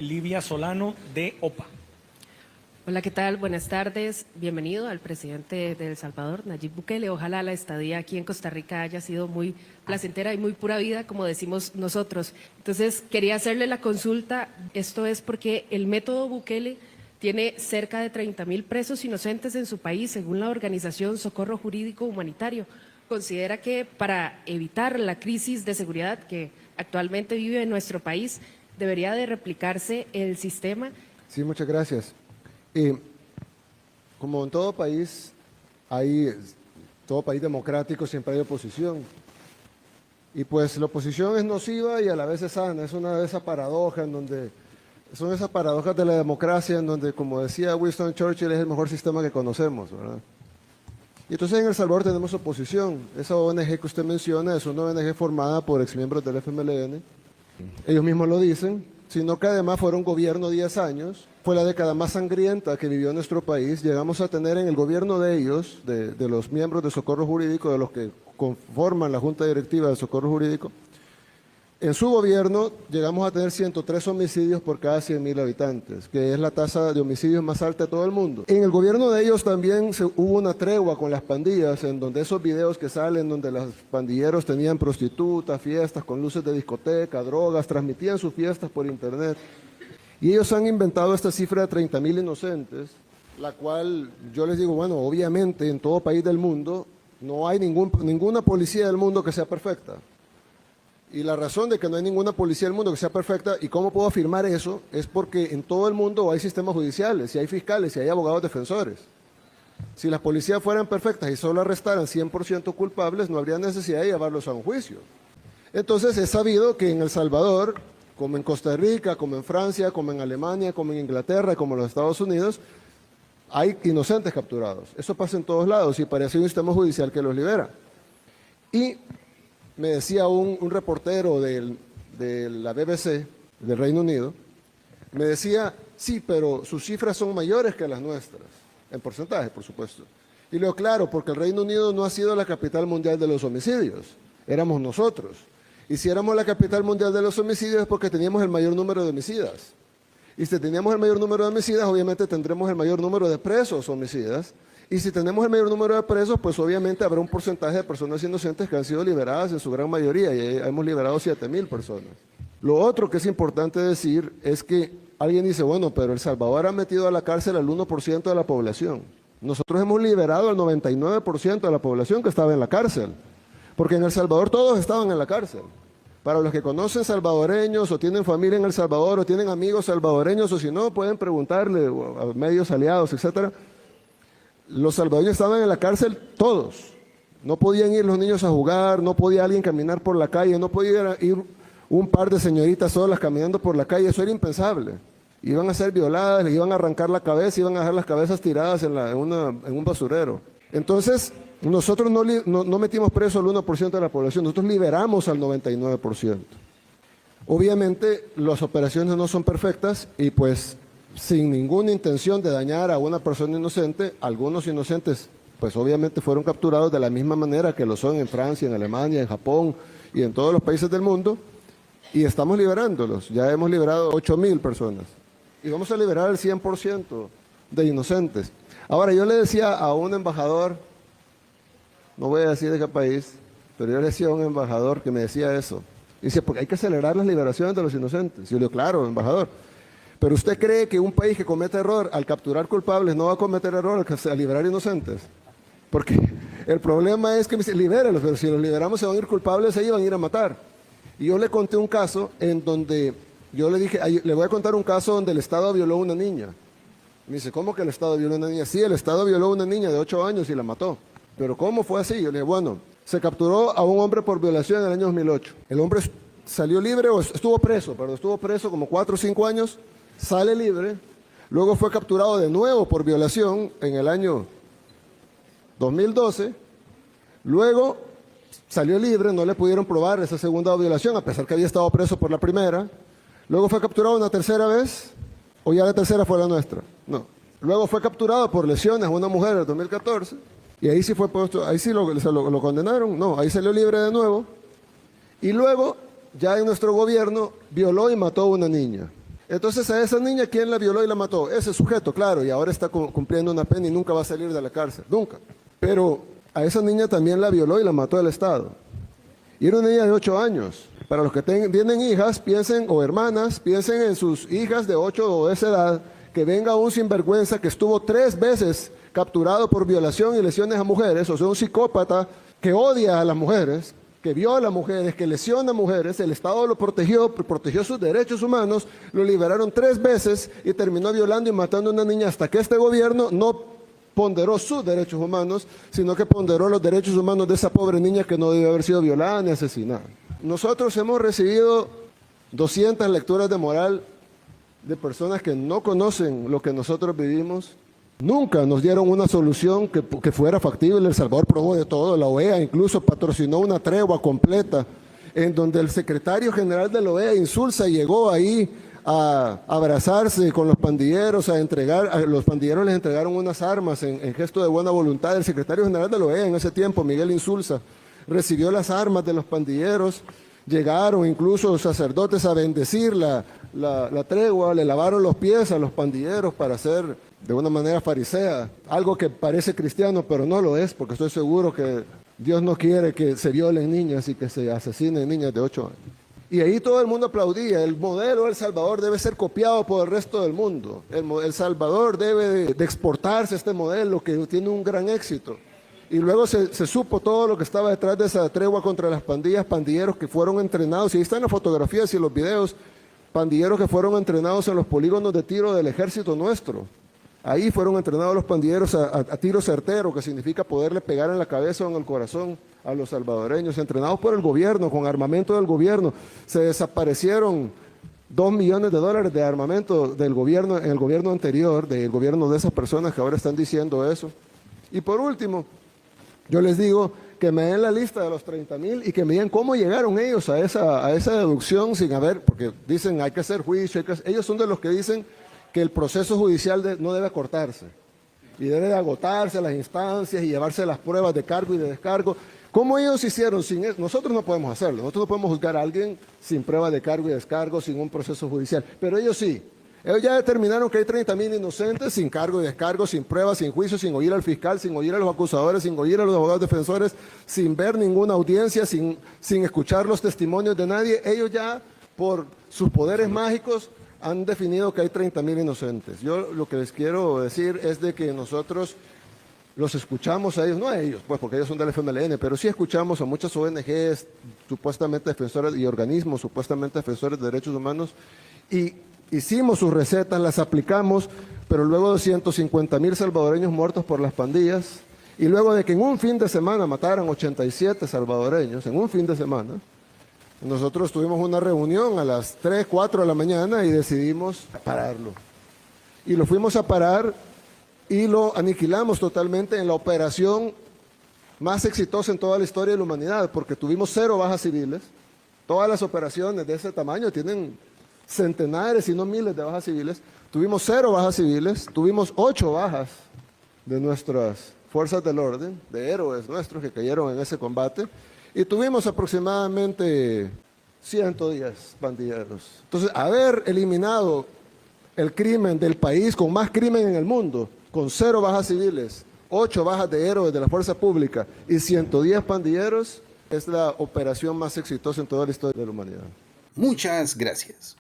Livia Solano, de OPA. Hola, ¿qué tal? Buenas tardes. Bienvenido al presidente de El Salvador, Nayib Bukele. Ojalá la estadía aquí en Costa Rica haya sido muy placentera y muy pura vida, como decimos nosotros. Entonces, quería hacerle la consulta. Esto es porque el método Bukele tiene cerca de 30.000 presos inocentes en su país, según la organización Socorro Jurídico Humanitario. ¿Considera que para evitar la crisis de seguridad que actualmente vive nuestro país, debería de replicarse el sistema? Sí, muchas gracias. Como en todo país, todo país democrático siempre hay oposición. Y pues la oposición es nociva y a la vez es sana. Es una de esas paradojas son esas paradojas de la democracia en donde, como decía Winston Churchill, es el mejor sistema que conocemos, ¿verdad? Y entonces en El Salvador tenemos oposición. Esa ONG que usted menciona es una ONG formada por exmiembros del FMLN. Ellos mismos lo dicen, sino que además fueron gobierno 10 años. Fue la década más sangrienta que vivió nuestro país. Llegamos a tener en el gobierno de ellos, de los miembros de Socorro Jurídico, de los que conforman la Junta Directiva de Socorro Jurídico, en su gobierno llegamos a tener 103 homicidios por cada 100.000 habitantes, que es la tasa de homicidios más alta de todo el mundo. En el gobierno de ellos también hubo una tregua con las pandillas, en donde esos videos que salen, donde los pandilleros tenían prostitutas, fiestas con luces de discoteca, drogas, transmitían sus fiestas por internet. Y ellos han inventado esta cifra de 30.000 inocentes, la cual yo les digo, bueno, obviamente en todo país del mundo no hay ninguna policía del mundo que sea perfecta. Y la razón de que no hay ninguna policía del mundo que sea perfecta, y cómo puedo afirmar eso, es porque en todo el mundo hay sistemas judiciales, y hay fiscales, y hay abogados defensores. Si las policías fueran perfectas y solo arrestaran 100% culpables, no habría necesidad de llevarlos a un juicio. Entonces es sabido que en El Salvador, como en Costa Rica, como en Francia, como en Alemania, como en Inglaterra, como en los Estados Unidos, hay inocentes capturados. Eso pasa en todos lados y parece un sistema judicial que los libera. Y me decía un reportero de la BBC, del Reino Unido, me decía, sí, pero sus cifras son mayores que las nuestras, en porcentaje, por supuesto. Y le digo, claro, porque el Reino Unido no ha sido la capital mundial de los homicidios, éramos nosotros. Y si éramos la capital mundial de los homicidios es porque teníamos el mayor número de homicidas. Y si teníamos el mayor número de homicidas, obviamente tendremos el mayor número de presos homicidas. Y si tenemos el mayor número de presos, pues obviamente habrá un porcentaje de personas inocentes que han sido liberadas en su gran mayoría, y hemos liberado 7.000 personas. Lo otro que es importante decir es que alguien dice, bueno, pero El Salvador ha metido a la cárcel al 1% de la población. Nosotros hemos liberado al 99% de la población que estaba en la cárcel, porque en El Salvador todos estaban en la cárcel. Para los que conocen salvadoreños o tienen familia en El Salvador o tienen amigos salvadoreños, o si no, pueden preguntarle a medios aliados, etcétera. Los salvadoreños estaban en la cárcel todos. No podían ir los niños a jugar, no podía alguien caminar por la calle, no podía ir un par de señoritas solas caminando por la calle, eso era impensable. Iban a ser violadas, les iban a arrancar la cabeza, iban a dejar las cabezas tiradas en un basurero. Entonces, nosotros no metimos preso al 1% de la población, nosotros liberamos al 99%. Obviamente, las operaciones no son perfectas y pues sin ninguna intención de dañar a una persona inocente, algunos inocentes pues obviamente fueron capturados de la misma manera que lo son en Francia, en Alemania, en Japón y en todos los países del mundo, y estamos liberándolos. Ya hemos liberado 8.000 personas y vamos a liberar el 100% de inocentes. Ahora, yo le decía a un embajador, no voy a decir de qué país, pero yo le decía a un embajador que me decía eso, dice, porque hay que acelerar las liberaciones de los inocentes. Y yo le digo, claro, embajador, pero ¿usted cree que un país que comete error al capturar culpables no va a cometer error al liberar inocentes? Porque el problema es que me dice, libéralos, pero si los liberamos se van a ir culpables, ellos van a ir a matar. Y yo le conté un caso en donde, yo le dije, le voy a contar un caso donde el Estado violó a una niña. Me dice, ¿cómo que el Estado violó a una niña? Sí, el Estado violó a una niña de 8 años y la mató. ¿Pero cómo fue así? Yo le dije, bueno, se capturó a un hombre por violación en el año 2008. El hombre salió libre, o estuvo preso como 4 o 5 años, sale libre, luego fue capturado de nuevo por violación en el año 2012, luego salió libre, no le pudieron probar esa segunda violación, a pesar que había estado preso por la primera, luego fue capturado una tercera vez, o ya la tercera fue la nuestra, no, luego fue capturado por lesiones a una mujer en el 2014, y ahí sí fue puesto, ahí sí lo condenaron, no, ahí salió libre de nuevo, y luego ya en nuestro gobierno violó y mató a una niña. Entonces a esa niña, ¿quién la violó y la mató? Ese sujeto, claro, y ahora está cumpliendo una pena y nunca va a salir de la cárcel, nunca. Pero a esa niña también la violó y la mató el Estado. Y era una niña de 8 años. Para los que tienen hijas, piensen, o hermanas, piensen en sus hijas de 8 o de esa edad, que venga un sinvergüenza que estuvo 3 veces capturado por violación y lesiones a mujeres, o sea, un psicópata que odia a las mujeres, que viola a mujeres, que lesiona a mujeres, el Estado lo protegió sus derechos humanos, lo liberaron 3 veces y terminó violando y matando a una niña hasta que este gobierno no ponderó sus derechos humanos, sino que ponderó los derechos humanos de esa pobre niña que no debió haber sido violada ni asesinada. Nosotros hemos recibido 200 lecturas de moral de personas que no conocen lo que nosotros vivimos. Nunca nos dieron una solución que fuera factible. El Salvador probó de todo. La OEA incluso patrocinó una tregua completa en donde el secretario general de la OEA, Insulza, llegó ahí a abrazarse con los pandilleros, a los pandilleros les entregaron unas armas en gesto de buena voluntad. El secretario general de la OEA en ese tiempo, Miguel Insulza, recibió las armas de los pandilleros. Llegaron incluso sacerdotes a bendecir la tregua, le lavaron los pies a los pandilleros para hacer de una manera farisea, algo que parece cristiano, pero no lo es, porque estoy seguro que Dios no quiere que se violen niñas y que se asesinen niñas de 8 años. Y ahí todo el mundo aplaudía. El modelo de El Salvador debe ser copiado por el resto del mundo. El Salvador debe de exportarse este modelo que tiene un gran éxito. Y luego se supo todo lo que estaba detrás de esa tregua contra las pandillas, pandilleros que fueron entrenados, y ahí están las fotografías y los videos, pandilleros que fueron entrenados en los polígonos de tiro del ejército nuestro. Ahí fueron entrenados los pandilleros a tiro certero, que significa poderle pegar en la cabeza o en el corazón a los salvadoreños, entrenados por el gobierno, con armamento del gobierno. Se desaparecieron $2 millones de armamento del gobierno, en el gobierno anterior, del gobierno de esas personas que ahora están diciendo eso. Y por último, yo les digo que me den la lista de los 30,000 y que me digan cómo llegaron ellos a esa deducción sin haber, porque dicen hay que hacer juicio, ellos son de los que dicen que el proceso judicial no debe cortarse y debe de agotarse las instancias y llevarse las pruebas de cargo y de descargo. ¿Cómo ellos hicieron sin eso? Nosotros no podemos hacerlo, nosotros no podemos juzgar a alguien sin prueba de cargo y descargo, sin un proceso judicial, pero ellos sí. Ellos ya determinaron que hay 30,000 inocentes sin cargo y descargo, sin pruebas, sin juicio, sin oír al fiscal, sin oír a los acusadores, sin oír a los abogados defensores, sin ver ninguna audiencia, sin escuchar los testimonios de nadie. Ellos ya, por sus poderes mágicos, han definido que hay 30,000 inocentes. Yo lo que les quiero decir es de que nosotros los escuchamos a ellos, no a ellos, pues porque ellos son del FMLN, pero sí escuchamos a muchas ONGs, supuestamente defensores y organismos, supuestamente defensores de derechos humanos, y hicimos sus recetas, las aplicamos, pero luego de 150,000 salvadoreños muertos por las pandillas, y luego de que en un fin de semana mataran 87 salvadoreños, en un fin de semana, nosotros tuvimos una reunión a las 3, 4 de la mañana y decidimos pararlo. Y lo fuimos a parar y lo aniquilamos totalmente en la operación más exitosa en toda la historia de la humanidad, porque tuvimos 0 bajas civiles. Todas las operaciones de ese tamaño tienen centenares, si no miles de bajas civiles. Tuvimos 0 bajas civiles, tuvimos 8 bajas de nuestras fuerzas del orden, de héroes nuestros que cayeron en ese combate, y tuvimos aproximadamente 110 pandilleros. Entonces, haber eliminado el crimen del país con más crimen en el mundo, con 0 bajas civiles, 8 bajas de héroes de la fuerza pública y 110 pandilleros, es la operación más exitosa en toda la historia de la humanidad. Muchas gracias.